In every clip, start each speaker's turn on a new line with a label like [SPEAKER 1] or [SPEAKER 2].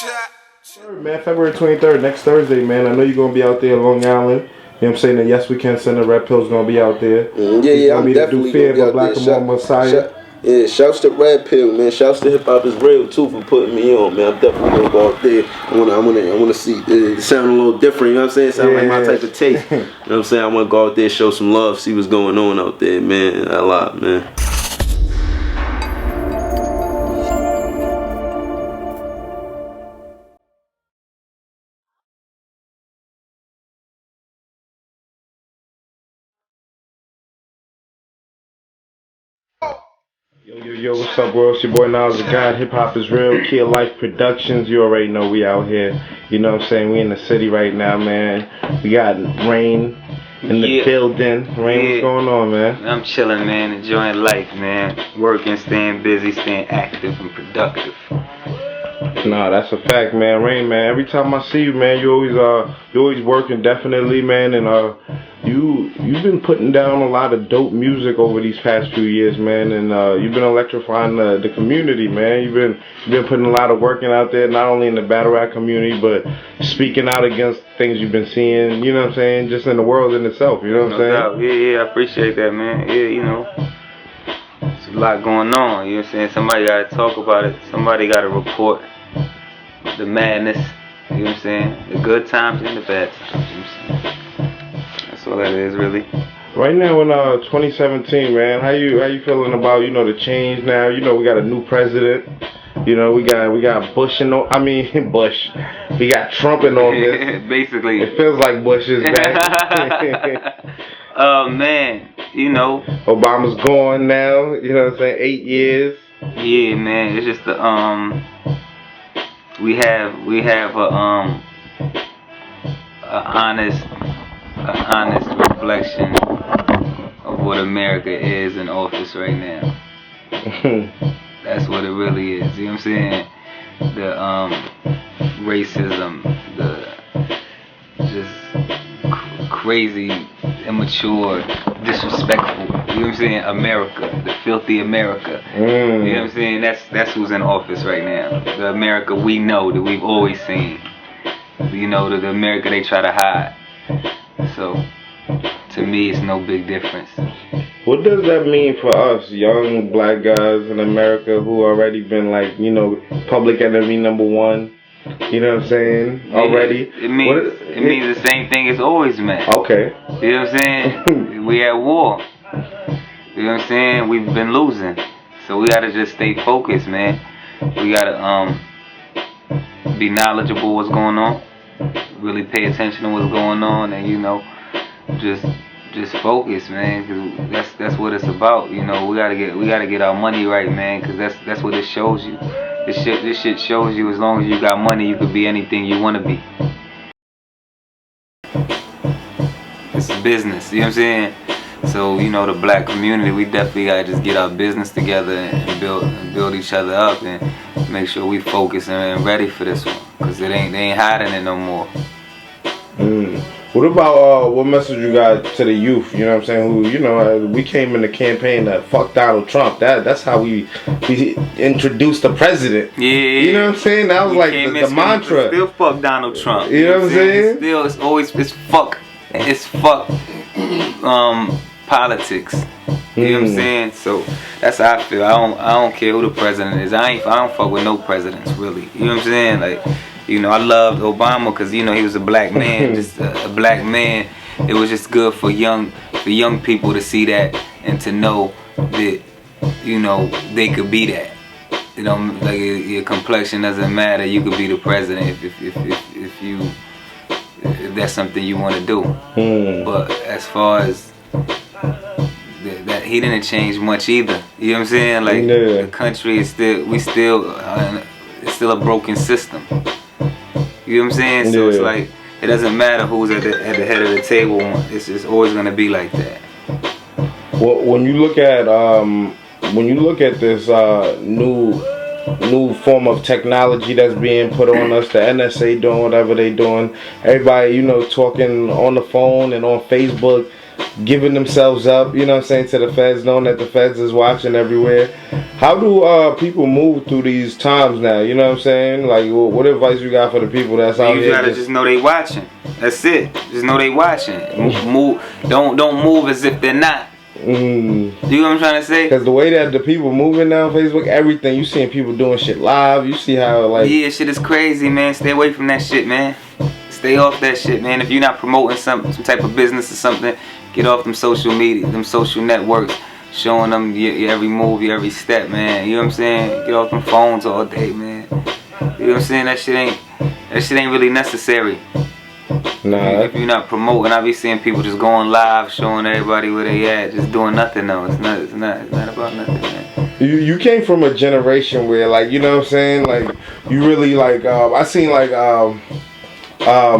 [SPEAKER 1] Man, February 23rd, next Thursday, man. I know you're going to be out there, Long Island. You know what I'm saying? That Yes We Can Center, Red Pill's going to be out there.
[SPEAKER 2] Yeah, I'm definitely going to be out there.
[SPEAKER 1] BLACKAMOOR Messiah.
[SPEAKER 2] Yeah, shouts to Red Pill, man. Shouts to Hip Hop Is Real too for putting me on, man. I'm definitely gonna go out there. I wanna see it sound a little different. You know what I'm saying? Sound like my type of taste. You know what I'm saying? I wanna go out there, show some love, see what's going on out there, man. A lot, man.
[SPEAKER 1] Yo, what's up, world? It's your boy Nas the God, Hip Hop Is Real, Key of Life Productions. You already know we out here. You know what I'm saying? We in the city right now, man. We got Rain in the building. Rain, what's going on, man?
[SPEAKER 3] I'm chilling, man. Enjoying life, man. Working, staying busy, staying active and productive.
[SPEAKER 1] Nah, that's a fact, man. Rain, man. Every time I see you, man, you always working, definitely, man. And you've been putting down a lot of dope music over these past few years, man. And you've been electrifying the community, man. You've been putting a lot of work in out there, not only in the battle rap community, but speaking out against things you've been seeing. You know what I'm saying? Just in the world in itself. You know what I'm saying?
[SPEAKER 3] Doubt. Yeah, I appreciate that, man. Yeah, you know. There's a lot going on. You know what I'm saying? Somebody got to talk about it. Somebody got to report the madness, you know what I'm saying? The good times and the bad times, you know what I'm saying? That's all that is, really.
[SPEAKER 1] Right now in 2017, man, how you feeling about, you know, the change now? You know, we got a new president. You know, we got Bush Bush. We got Trump in office.
[SPEAKER 3] Basically.
[SPEAKER 1] It feels like Bush is back.
[SPEAKER 3] Man, you know.
[SPEAKER 1] Obama's gone now, you know what I'm saying? 8 years.
[SPEAKER 3] Yeah, man, it's just the we have a honest reflection of what America is in office right now. That's what it really is. You know what I'm saying? The racism, the just crazy, immature, disrespectful. You know what I'm saying? America, the filthy America. You know what I'm saying? That's who's in office right now. The America we know, that we've always seen. You know, the America they try to hide. So, to me, it's no big difference.
[SPEAKER 1] What does that mean for us, young black guys in America who already been like, you know, public enemy #1? You know what I'm saying? Already.
[SPEAKER 3] It means the same thing it's always meant.
[SPEAKER 1] Okay.
[SPEAKER 3] You know what I'm saying? We at war. You know what I'm saying? We've been losing. So we gotta just stay focused, man. We gotta be knowledgeable what's going on. Really pay attention to what's going on, and you know, just focus, man, cause that's what it's about. You know, we gotta get our money right, man, cause that's what it shows you. This shit shows you as long as you got money, you could be anything you wanna be. It's business, you know what I'm saying? So, you know, the black community, we definitely gotta just get our business together and build each other up and make sure we focus and ready for this one, cause they ain't hiding it no more.
[SPEAKER 1] What about what message you got to the youth? You know what I'm saying? Who, you know, we came in the campaign that fuck Donald Trump. That's how we introduced the president.
[SPEAKER 3] Yeah.
[SPEAKER 1] You know what I'm saying? That was like the mantra.
[SPEAKER 3] Still fuck Donald Trump.
[SPEAKER 1] You know what I'm saying?
[SPEAKER 3] Still, it's fuck politics. You know what I'm saying? So that's how I feel. I don't care who the president is. I don't fuck with no presidents really. You know what I'm saying? Like, you know, I loved Obama because, you know, he was a black man, just a black man. It was just good for young people to see that and to know that, you know, they could be that. You know, like your complexion doesn't matter. You could be the president if that's something you want to do. But as far as that, he didn't change much either. You know what I'm saying? Like the country is it's still a broken system. You know what I'm saying? So it's like, it doesn't matter who's at the head of the table. It's always gonna be like that.
[SPEAKER 1] Well, when you look at this new form of technology that's being put on us, the NSA doing whatever they doing, everybody, you know, talking on the phone and on Facebook giving themselves up, you know what I'm saying, to the feds, knowing that the feds is watching everywhere. How do people move through these times now? You know what I'm saying? Like, what advice you got for the people that's out here?
[SPEAKER 3] You gotta just know they watching. That's it. Just know they watching. Move. Don't move as if they're not. You know what I'm trying to say?
[SPEAKER 1] Because the way that the people moving now on Facebook, everything, you seeing people doing shit live. You see how, like...
[SPEAKER 3] Yeah, shit is crazy, man. Stay away from that shit, man. Stay off that shit, man. If you're not promoting some type of business or something, get off them social media, them social networks, showing them your every move, your every step, man. You know what I'm saying? Get off them phones all day, man. You know what I'm saying? That shit ain't really necessary.
[SPEAKER 1] Nah.
[SPEAKER 3] If you're not promoting, I be seeing people just going live, showing everybody where they at, just doing nothing though. It's not about nothing, man.
[SPEAKER 1] You came from a generation where, like, you know what I'm saying, like, you really, like, I seen, like,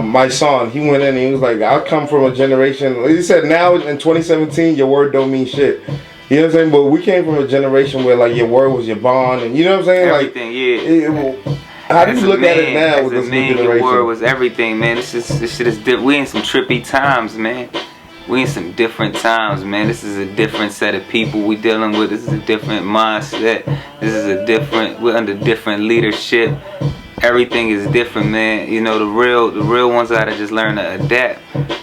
[SPEAKER 1] my son, he went in and he was like, I come from a generation, he said now in 2017 your word don't mean shit. You know what I'm saying? But we came from a generation where, like, your word was your bond, and you know what I'm saying?
[SPEAKER 3] Everything,
[SPEAKER 1] like, yeah. How do you look at it now with this new generation?
[SPEAKER 3] Your word was everything, man. This shit is different. We in some trippy times, man. We in some different times, man. This is a different set of people we dealing with. This is a different mindset. This is a different. We're under different leadership. Everything is different, man. You know, the real ones gotta just learn to adapt.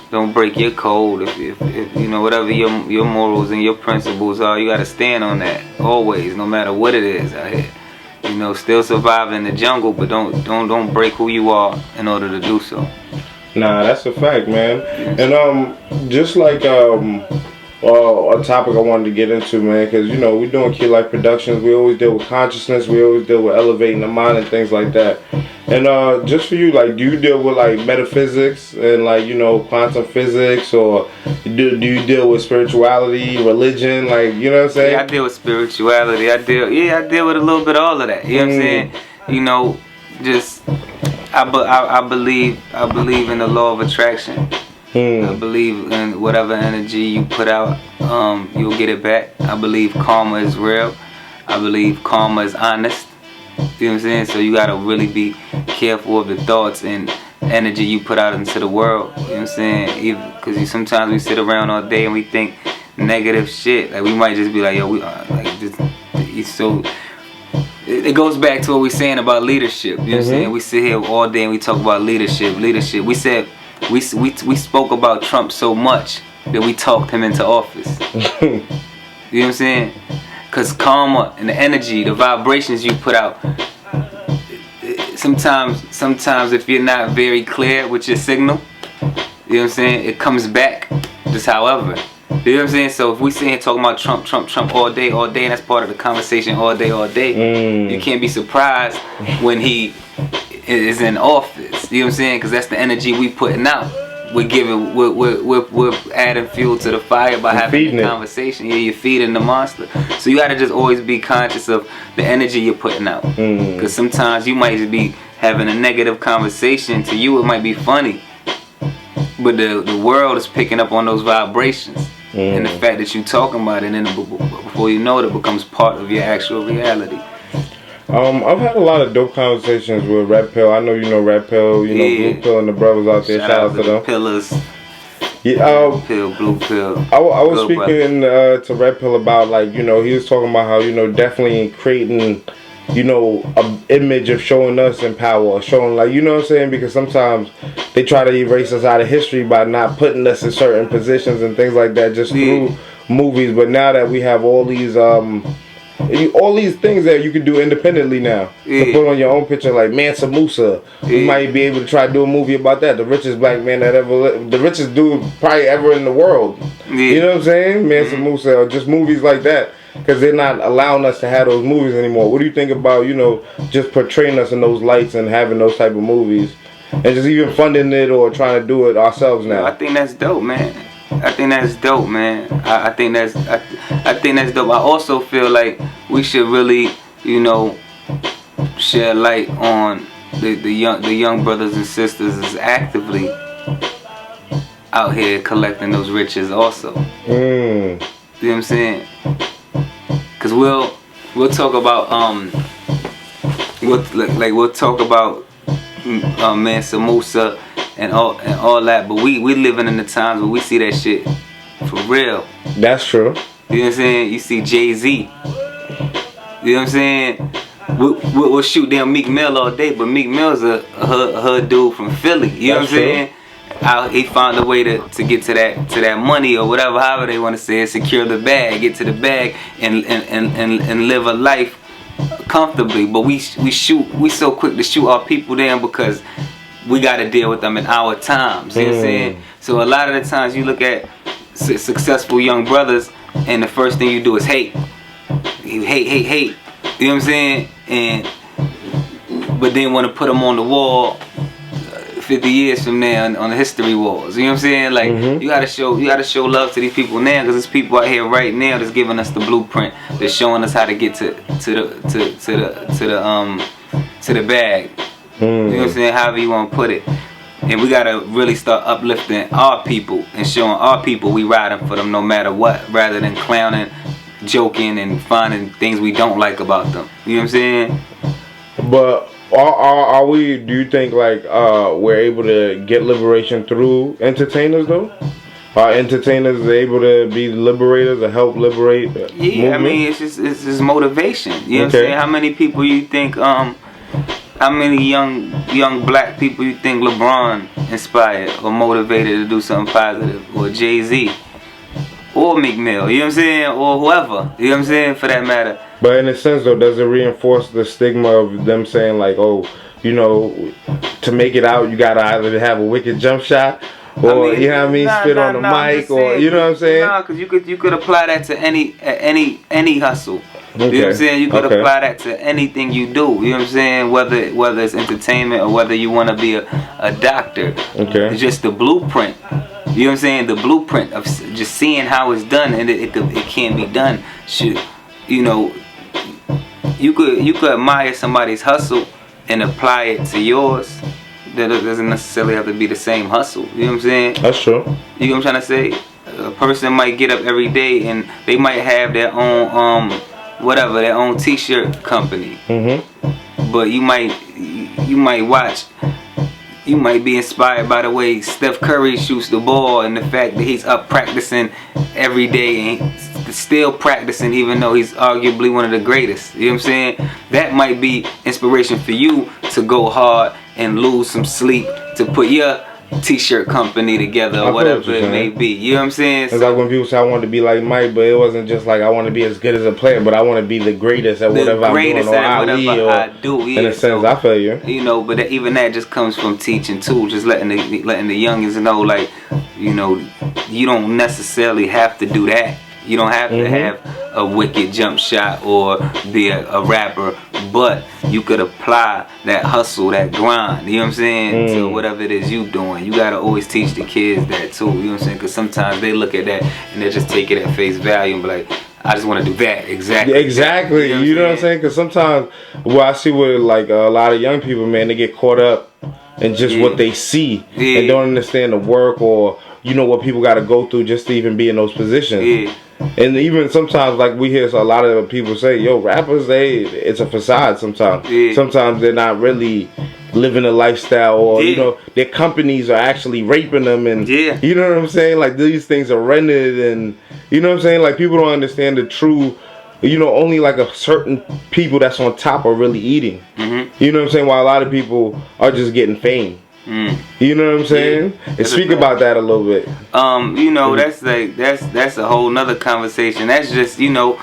[SPEAKER 3] Don't break your code. If you know, whatever your morals and your principles are, you gotta stand on that always, no matter what it is out here. You know, still survive in the jungle, but don't break who you are in order to do so.
[SPEAKER 1] Nah, that's a fact, man. And just like a topic I wanted to get into, man, because, you know, we're doing Key Life Productions. We always deal with consciousness. We always deal with elevating the mind and things like that. And just for you, like, do you deal with, like, metaphysics and, like, you know, quantum physics, or do you deal with spirituality, religion, like, you know what I'm saying?
[SPEAKER 3] Yeah, I deal with spirituality. I deal with a little bit of all of that. You know what I'm saying? You know, just I believe in the law of attraction. I believe in whatever energy you put out, you'll get it back. I believe karma is real. I believe karma is honest. You know what I'm saying? So you gotta really be careful of the thoughts and energy you put out into the world. You know what I'm saying? Because sometimes we sit around all day and we think negative shit. Like, we might just be like, yo, it goes back to what we're saying about leadership. You know what I'm saying? We sit here all day and we talk about leadership. We said we spoke about Trump so much that we talked him into office. You know what I'm saying? Because karma and the energy, the vibrations you put out, sometimes if you're not very clear with your signal, you know what I'm saying, it comes back just however. You know what I'm saying? So if we sit here talking about Trump all day, and that's part of the conversation all day, you can't be surprised when he is in office. You know what I'm saying? Because that's the energy we putting out. We're adding fuel to the fire by having the conversation. Yeah, you're feeding the monster. So you gotta just always be conscious of the energy you're putting out. Because sometimes you might just be having a negative conversation. To you, it might be funny, but the world is picking up on those vibrations. And the fact that you're talking about it, and before you know it becomes part of your actual reality.
[SPEAKER 1] I've had a lot of dope conversations with Red Pill. I know you know Red Pill, you know Blue Pill and the brothers out there. Shout out to them.
[SPEAKER 3] Pillars.
[SPEAKER 1] Yeah,
[SPEAKER 3] Pill, Blue Pill.
[SPEAKER 1] I was speaking to Red Pill about, like, you know, he was talking about how, you know, definitely creating, you know, an image of showing us in power, showing, like, you know what I'm saying, because sometimes they try to erase us out of history by not putting us in certain positions and things like that just through movies. But now that we have all these things that you can do independently now, to put on your own picture, like Mansa Musa, we might be able to try to do a movie about that. The richest black man that ever lived, the richest dude probably ever in the world. You know what I'm saying? Mansa Musa, or just movies like that, because they're not allowing us to have those movies anymore. What do you think about, you know, just portraying us in those lights and having those type of movies, and just even funding it or trying to do it ourselves now?
[SPEAKER 3] I think that's dope, man. I think that's dope, man. I think that's dope. I also feel like we should really, you know, shed light on the young brothers and sisters is actively out here collecting those riches also. You know what I'm saying? Cause we'll talk about we'll talk about Mansa Musa and all that, but we living in the times where we see that shit For real.
[SPEAKER 1] That's true.
[SPEAKER 3] You know what I'm saying? You see Jay-Z. You know what I'm saying? We'll shoot down Meek Mill all day, but Meek Mill's a hood dude from Philly. You know what I'm saying? He found a way to get to that money or whatever, however they want to say it, secure the bag, get to the bag, and live a life comfortably. But we so quick to shoot our people down because we got to deal with them in our times. You know what I'm saying? So a lot of the times you look at successful young brothers, and the first thing you do is hate. You hate. You know what I'm saying? But then want to put them on the wall 50 years from now on the history walls. You know what I'm saying? Like you gotta show love to these people now, because there's people out here right now that's giving us the blueprint, that's showing us how to get to the bag. You know what I'm saying? However you want to put it. And we gotta really start uplifting our people and showing our people we riding for them no matter what, rather than clowning, joking, and finding things we don't like about them. You know what I'm saying?
[SPEAKER 1] But are we? Do you think like we're able to get liberation through entertainers though? Are entertainers able to be liberators or help liberate?
[SPEAKER 3] Yeah,
[SPEAKER 1] movement?
[SPEAKER 3] I mean it's just motivation. You know what I'm saying? How many people you think how many young black people you think LeBron inspired or motivated to do something positive, or Jay-Z, or Meek Mill, you know what I'm saying, or whoever, you know what I'm saying, for that matter.
[SPEAKER 1] But in a sense though, does it reinforce the stigma of them saying like, oh, you know, to make it out you gotta either have a wicked jump shot, or you know what I mean, spit on the mic, or you know what I'm saying?
[SPEAKER 3] Nah, because you could apply that to any hustle. You know what I'm saying? You could apply that to anything you do. You know what I'm saying? Whether it's entertainment or whether you want to be a doctor. It's just the blueprint. You know what I'm saying? The blueprint of just seeing how it's done, and it can be done. Shoot, you know, you could admire somebody's hustle and apply it to yours. That doesn't necessarily have to be the same hustle. You know what I'm saying?
[SPEAKER 1] That's true.
[SPEAKER 3] You know what I'm trying to say? A person might get up every day and they might have their own their own t-shirt company. But you might watch, you might be inspired by the way Steph Curry shoots the ball, and the fact that he's up practicing every day and he's still practicing even though he's arguably one of the greatest. You know what I'm saying? That might be inspiration for you to go hard and lose some sleep to put your t-shirt company together or whatever it may be. You know what I'm saying?
[SPEAKER 1] It's like when people say I want to be like Mike, but it wasn't just like I want to be as good as a player, but I want to be the greatest at whatever I'm doing, or Ali, or
[SPEAKER 3] I do. Yeah,
[SPEAKER 1] in a sense, I feel you.
[SPEAKER 3] You know, but even that just comes from teaching too, just letting the youngins know, like, you know, you don't necessarily have to do that. You don't have to have a wicked jump shot or be a rapper, but you could apply that hustle, that grind, you know what I'm saying, to whatever it is you doing. You gotta always teach the kids that too, you know what I'm saying, because sometimes they look at that and they just take it at face value and be like, I just want to do that. Exactly.
[SPEAKER 1] You know what I'm saying? Because sometimes what I see with like a lot of young people, man, they get caught up in just what they see and don't understand the work, or you know what people got to go through just to even be in those positions. And even sometimes, like we hear a lot of people say, yo, rappers, it's a facade sometimes. Sometimes they're not really living a lifestyle, or you know, their companies are actually raping them, and you know what I'm saying? Like these things are rented, and you know what I'm saying? Like people don't understand the true, you know, only like a certain people that's on top are really eating. You know what I'm saying? While a lot of people are just getting fame. You know what I'm saying? And speak about that a little bit.
[SPEAKER 3] You know, that's a whole nother conversation. That's just, you know,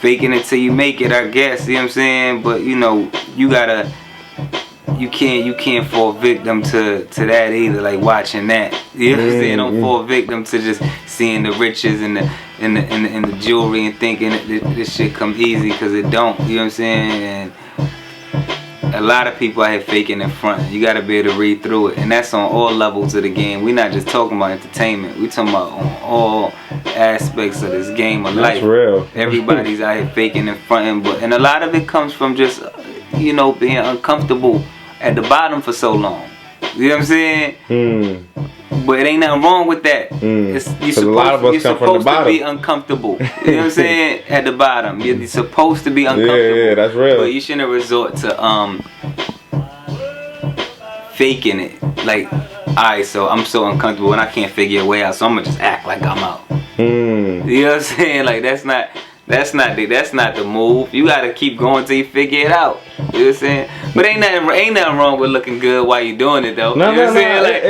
[SPEAKER 3] faking it till you make it, I guess. You know what I'm saying? But you know, you can't fall victim to that either. Like watching that, you know what I'm saying? Don't fall victim to just seeing the riches and the jewelry and thinking that this shit come easy, because it don't. You know what I'm saying? And a lot of people out here faking in front. You gotta be able to read through it, and that's on all levels of the game. We're not just talking about entertainment. We talking about on all aspects of this game of life.
[SPEAKER 1] That's real.
[SPEAKER 3] Everybody's out here faking in front, and a lot of it comes from just, you know, being uncomfortable at the bottom for so long. You know what I'm saying? But it ain't nothing wrong with that. You're supposed to be uncomfortable. You know what I'm saying? At the bottom, you're supposed to be uncomfortable.
[SPEAKER 1] Yeah, that's real.
[SPEAKER 3] But you shouldn't resort to faking it. Like alright, so I'm so uncomfortable and I can't figure a way out, so I'm gonna just act like I'm out. You know what I'm saying? Like that's not the move. You gotta keep going till you figure it out. You know what I'm saying? But ain't nothing wrong with looking good while you doing it though.
[SPEAKER 1] No,
[SPEAKER 3] you know what I'm saying? Like,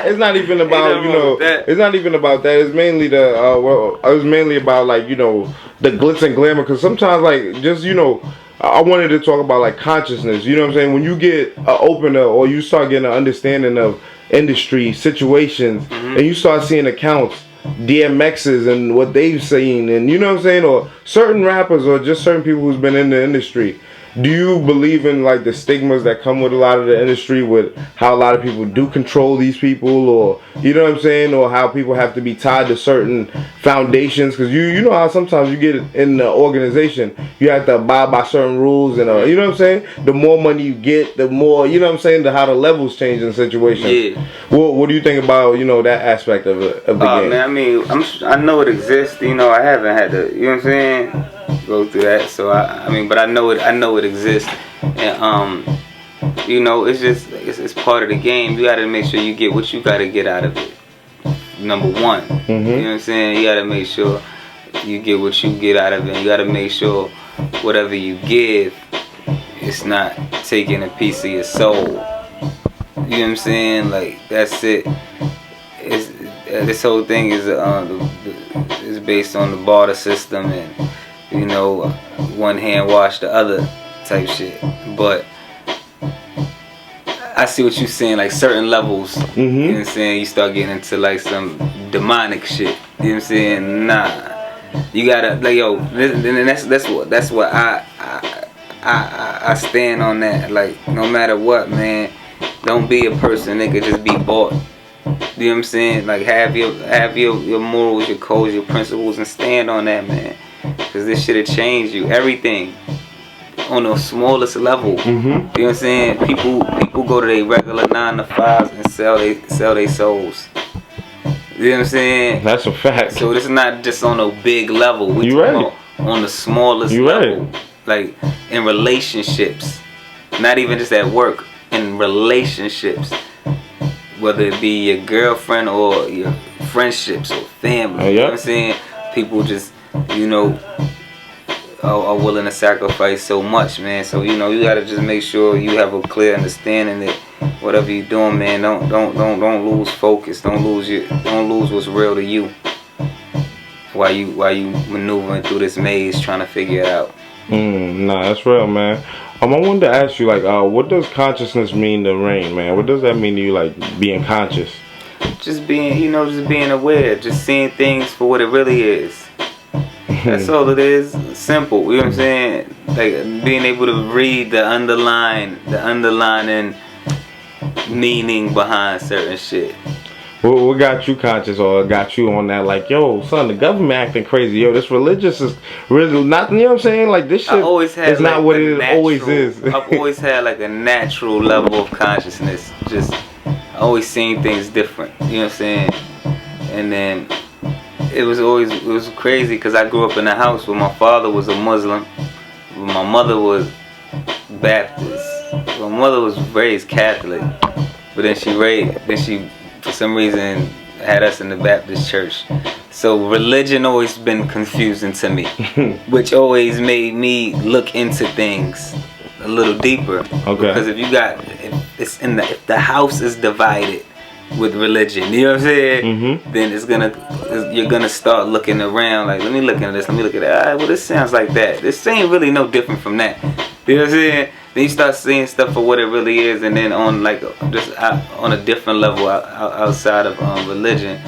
[SPEAKER 1] it's not even about, you know, it's not even about that. It's mainly it's mainly about, like, you know, the glitz and glamour. Cause sometimes, like, just, you know, I wanted to talk about, like, consciousness. You know what I'm saying? When you get opener or you start getting an understanding of industry situations, and you start seeing accounts, DMX's and what they've seen, and you know what I'm saying, or certain rappers or just certain people who's been in the industry. Do you believe in, like, the stigmas that come with a lot of the industry, with how a lot of people do control these people, or you know what I'm saying, or how people have to be tied to certain foundations? Because you know how sometimes you get in the organization, you have to abide by certain rules, and you know what I'm saying. The more money you get, the more, you know what I'm saying, how the levels change in the situation.
[SPEAKER 3] Yeah.
[SPEAKER 1] What do you think about, you know, that aspect of the game?
[SPEAKER 3] Man, I mean, I know it exists. You know, I haven't had to, you know what I'm saying, go through that. So I mean, but I know it exists, and you know, it's part of the game. You gotta make sure you get what you gotta get out of it. Number one, you know what I'm saying. You gotta make sure you get what you get out of it. You gotta make sure whatever you give, it's not taking a piece of your soul. You know what I'm saying? Like, that's it. This whole thing is based on the barter system, and you know, one hand wash the other type shit. But I see what you're saying, like certain levels. You know what I'm saying? You start getting into like some demonic shit. You know what I'm saying? Nah, you gotta, like, yo. And that's what I stand on that. Like, no matter what, man, don't be a person that could just be bought. You know what I'm saying? Like, have your morals, your codes, your principles, and stand on that, man. Cause this shit'll change you. Everything on the smallest level. You know what I'm saying? People go to their regular 9 to 5s and sell their souls. You know what I'm saying?
[SPEAKER 1] That's a fact.
[SPEAKER 3] So this is not just on a big level. We
[SPEAKER 1] you right.
[SPEAKER 3] On the smallest
[SPEAKER 1] you
[SPEAKER 3] level.
[SPEAKER 1] Right.
[SPEAKER 3] Like in relationships. Not even just at work. In relationships. Whether it be your girlfriend or your friendships or family. You know what I'm saying? People just, you know, are willing to sacrifice so much, man. So, you know, you gotta just make sure you have a clear understanding that whatever you're doing, man, don't lose focus. Don't lose what's real to you. While you maneuvering through this maze trying to figure it out.
[SPEAKER 1] Nah, that's real, man. I wanted to ask you, like, what does consciousness mean to Rain, man? What does that mean to you, like, being conscious?
[SPEAKER 3] Just being, you know, just being aware, just seeing things for what it really is. That's all it is. Simple. You know what I'm saying? Like, being able to read the underlying meaning behind certain shit.
[SPEAKER 1] What got you conscious, or got you on that, like, yo, son, the government acting crazy, yo, this religious is really not, you know what I'm saying? Like, this shit is like not what it always is.
[SPEAKER 3] I've always had like a natural level of consciousness. Just always seeing things different. You know what I'm saying? And then it was crazy because I grew up in a house where my father was a Muslim, my mother was Baptist. My mother was raised Catholic, but then she for some reason had us in the Baptist church. So religion always been confusing to me, which always made me look into things a little deeper. Okay. Because if the house is divided with religion, you know what I'm saying? Then you're gonna start looking around like, let me look into this, let me look at that. Alright, well, this sounds like that. This ain't really no different from that. You know what I'm saying? Then you start seeing stuff for what it really is, and then on like just on a different level outside of religion,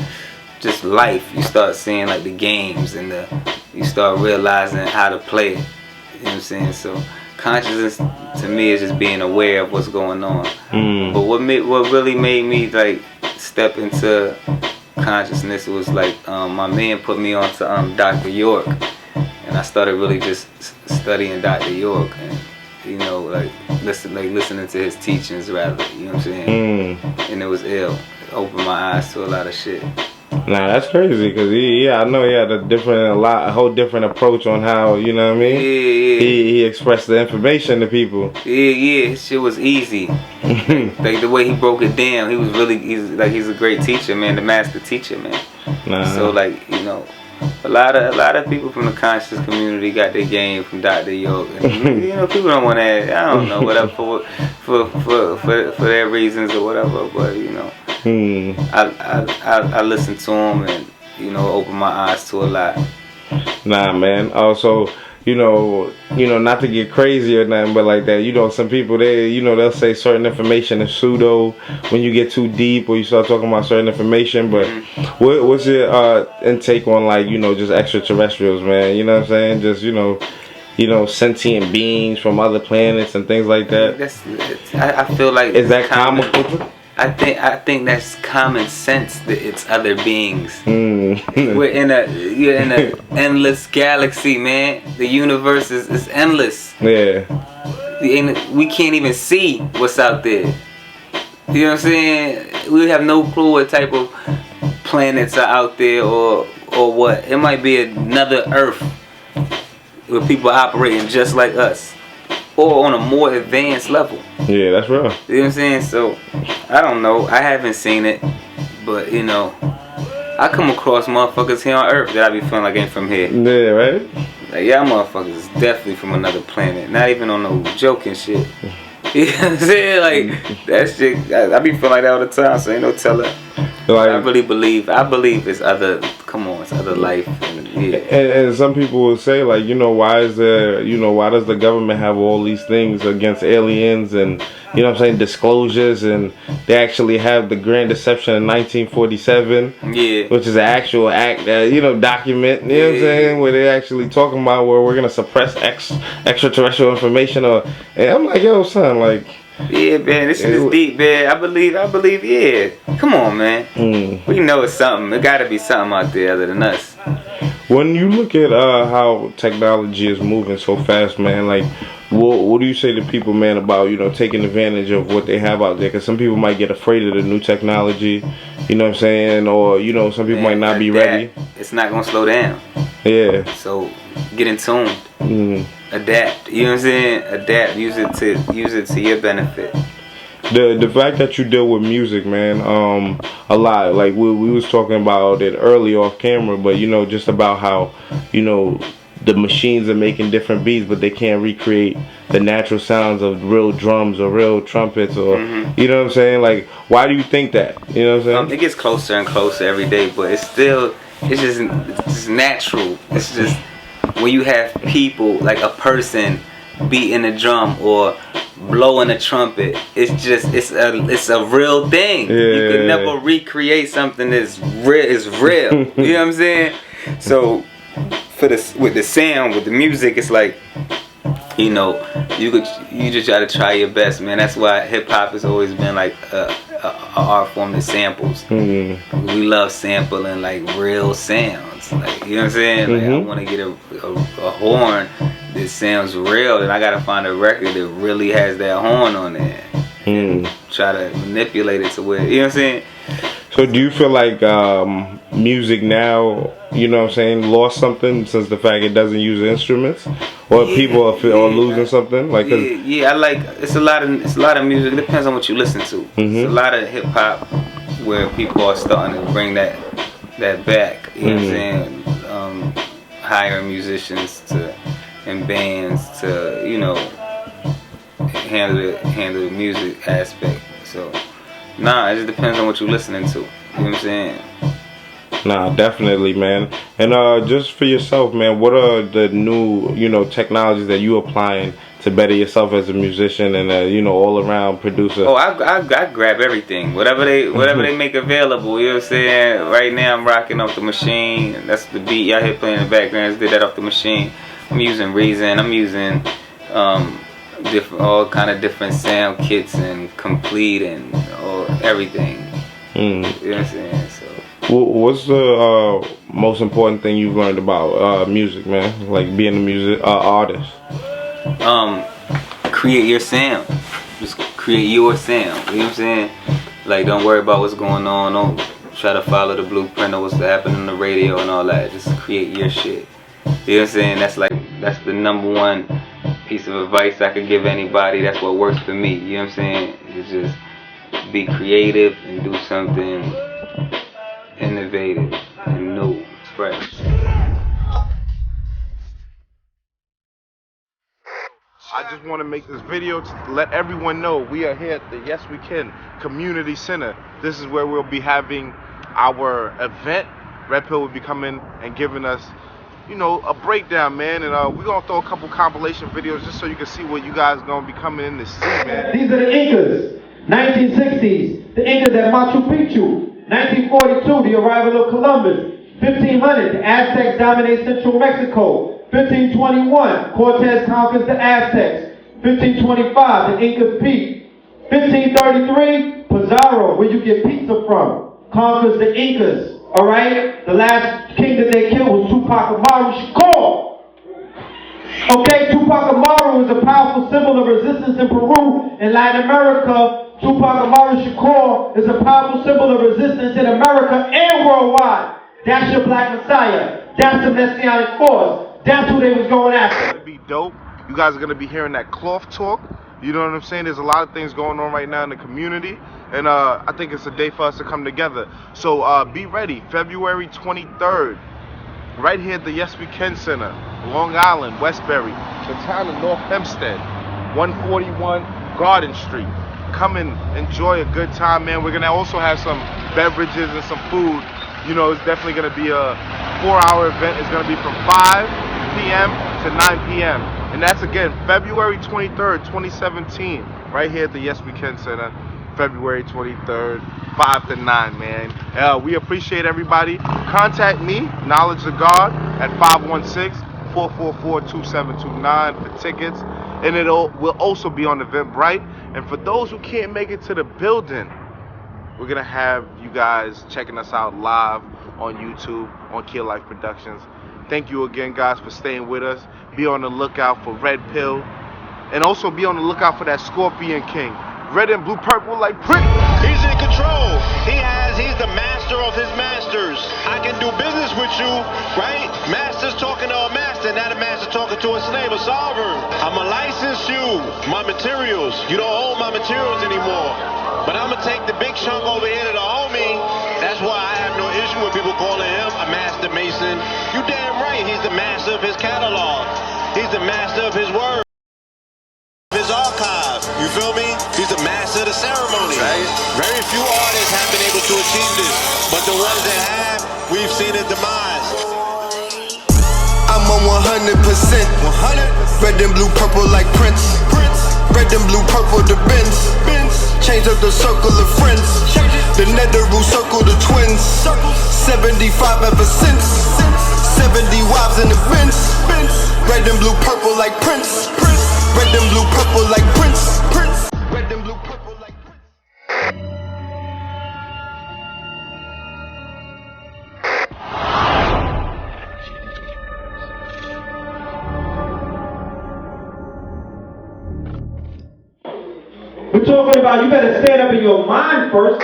[SPEAKER 3] just life. You start seeing like the games, and you start realizing how to play it. You know what I'm saying? So consciousness to me is just being aware of what's going on. But what really made me like step into consciousness was like my man put me on to Dr. York, and I started really just studying Dr. York, and you know, like listening to his teachings rather, you know what I'm saying? And it was ill. It opened my eyes to a lot of shit.
[SPEAKER 1] Nah, that's crazy because I know he had a whole different approach on how, you know what I mean?
[SPEAKER 3] Yeah.
[SPEAKER 1] He expressed the information to people.
[SPEAKER 3] Yeah, his shit was easy. Like the way he broke it down, he's a great teacher, man, the master teacher, man.
[SPEAKER 1] Nah.
[SPEAKER 3] So like, you know, a lot of people from the conscious community got their game from Dr. York. And, you know, people don't want to, I don't know, whatever for their reasons or whatever, but you know. I listen to him and, you know, open my eyes to a lot.
[SPEAKER 1] Nah, man. Also, you know, not to get crazy or nothing, but like that, you know, some people they'll say certain information is pseudo when you get too deep or you start talking about certain information. But what's your intake on, like, you know, just extraterrestrials, man? You know what I'm saying? Just, you know, sentient beings from other planets and things like that.
[SPEAKER 3] I feel like
[SPEAKER 1] is that common?
[SPEAKER 3] I think that's common sense that it's other beings.
[SPEAKER 1] You're
[SPEAKER 3] in a endless galaxy, man. The universe is endless.
[SPEAKER 1] Yeah.
[SPEAKER 3] We can't even see what's out there. You know what I'm saying? We have no clue what type of planets are out there or what. It might be another Earth where people are operating just like us. Or on a more advanced level.
[SPEAKER 1] Yeah, that's real.
[SPEAKER 3] You know what I'm saying? So, I don't know. I haven't seen it. But, you know, I come across motherfuckers here on Earth that I be feeling like ain't from here.
[SPEAKER 1] Yeah, right?
[SPEAKER 3] Like, y'all motherfuckers is definitely from another planet. Not even on no joking shit. You know what I'm saying? Like, that shit, I be feeling like that all the time, so ain't no telling. Like, I believe it's other, it's other life.
[SPEAKER 1] And some people will say, like, you know, why does the government have all these things against aliens and, you know what I'm saying, disclosures, and they actually have the Grand Deception in 1947, which is an actual act, you know, document, you know what I'm saying, where they're actually talking about where we're going to suppress extraterrestrial information, and I'm like, yo, son, like,
[SPEAKER 3] yeah, man, this shit is deep, man. I believe, yeah. Come on, man. We know it's something. It gotta be something out there other than us.
[SPEAKER 1] When you look at how technology is moving so fast, man, like, what do you say to people, man, about, you know, taking advantage of what they have out there? Because some people might get afraid of the new technology, you know what I'm saying? Or, you know, some people might not be ready.
[SPEAKER 3] It's not gonna slow down.
[SPEAKER 1] Yeah.
[SPEAKER 3] So, get in tune. Adapt, you know what I'm saying? Adapt, use it to your benefit.
[SPEAKER 1] The fact that you deal with music, man, a lot. Like we was talking about it early off camera, but you know, just about how, you know, the machines are making different beats, but they can't recreate the natural sounds of real drums or real trumpets, or you know what I'm saying? Like, why do you think that? You know what I'm saying?
[SPEAKER 3] It gets closer and closer every day, but it's just natural. It's just when you have people, like a person beating a drum or blowing a trumpet, it's a real thing. You can never recreate something that's real. You know what I'm saying? So with the sound, with the music, it's like, you know, you just try to try your best, man. That's why hip hop has always been like a art form that samples. We love sampling like real sounds, like, you know what I'm saying? Like, I want to get a horn that sounds real, then I gotta find a record that really has that horn on there. Try to manipulate it to where, you know what I'm saying?
[SPEAKER 1] So do you feel like music now, you know what I'm saying, lost something since the fact it doesn't use instruments, or people are losing something? Like,
[SPEAKER 3] I like, it's a lot of music. It depends on what you listen to. It's a lot of hip hop where people are starting to bring that back. You know what I'm saying? Hiring musicians and bands to, you know, handle the music aspect. So, nah, it just depends on what you're listening to. You know what I'm saying?
[SPEAKER 1] Nah, definitely, man. And just for yourself, man, what are the new, you know, technologies that you applying to better yourself as a musician and you know, all around producer?
[SPEAKER 3] Oh, I grab everything, whatever they make available. You know what I'm saying? Right now, I'm rocking off the machine. That's the beat y'all hear playing in the background. Did that off the machine. I'm using Reason. I'm using all kind of different sound kits and complete and everything. You know what I'm saying? So,
[SPEAKER 1] what's the most important thing you've learned about music, man? Like being a music artist.
[SPEAKER 3] Create your sound. Just create your sound. You know what I'm saying? Like, don't worry about what's going on. try to follow the blueprint of what's happening on the radio and all that. Just create your shit. You know what I'm saying? That's the #1 piece of advice I could give anybody. That's what works for me. You know what I'm saying? It's just be creative and do something innovative and new, fresh.
[SPEAKER 1] I just want to make this video to let everyone know we are here at the Yes We Can Community Center. This is where we'll be having our event. Red Pill will be coming and giving us, you know, a breakdown, man. And we're going to throw a couple compilation videos just so you can see what you guys are going to be coming in to see, man.
[SPEAKER 4] These are the Incas, 1960s. The Incas at Machu Picchu, 1942, the arrival of Columbus. 1500, the Aztecs dominate central Mexico. 1521, Cortez conquers the Aztecs. 1525, the Incas peak. 1533, Pizarro, where you get pizza from, conquers the Incas. All right, the last king that they killed was Tupac Amaru Shakur. Okay, Tupac Amaru is a powerful symbol of resistance in Peru and Latin America. Tupac Amaru Shakur is a powerful symbol of resistance in America and worldwide. That's your Black Messiah. That's the Messianic force. That's who they was going after.
[SPEAKER 1] It's gonna be dope. You guys are gonna be hearing that cloth talk. You know what I'm saying? There's a lot of things going on right now in the community, and I think it's a day for us to come together. So be ready, February 23rd, right here at the Yes We Can Center, Long Island, Westbury, the town of North Hempstead, 141 Garden Street. Come and enjoy a good time, man. We're gonna also have some beverages and some food. You know, it's definitely gonna be a 4-hour event. It's gonna be from 5 p.m. to 9 p.m. And that's again February 23rd, 2017, right here at the Yes We Can Center, February 23rd, 5 to 9, man. We appreciate everybody. Contact me, Knowledge of God, at 516-444-2729 for tickets. And will also be on Eventbrite. And for those who can't make it to the building, we're gonna have you guys checking us out live on YouTube, on Key of Life Productions. Thank you again, guys, for staying with us. Be on the lookout for Red Pill, and also be on the lookout for that Scorpion King. Red and blue purple like print.
[SPEAKER 5] He's in control. He's the master of his masters. I can do business with you, right? Master's talking to a master, not a master talking to a slave, a sovereign. I'ma license you, my materials. You don't own my materials anymore. But I'ma take the big chunk over here to the homie. That's why I have no issue with people calling him a master mason. You damn right, he's the master of his catalog. He's the master of his word. His archive, you feel me? He's the master of the ceremony. Right? Very few artists have been able to achieve this, but the ones that have, we've seen his demise.
[SPEAKER 6] I'm on 100%. 100. Red and blue, purple like Prince. Red and blue, purple the Benz. Change up the circle of friends. The Netheroo circle the twins. 75 ever since. 70 wives in the Benz. Red and blue, purple like Prince. Red and blue, purple like Prince. Red and blue, purple like Prince.
[SPEAKER 4] We're talking about you better stand up in your mind first.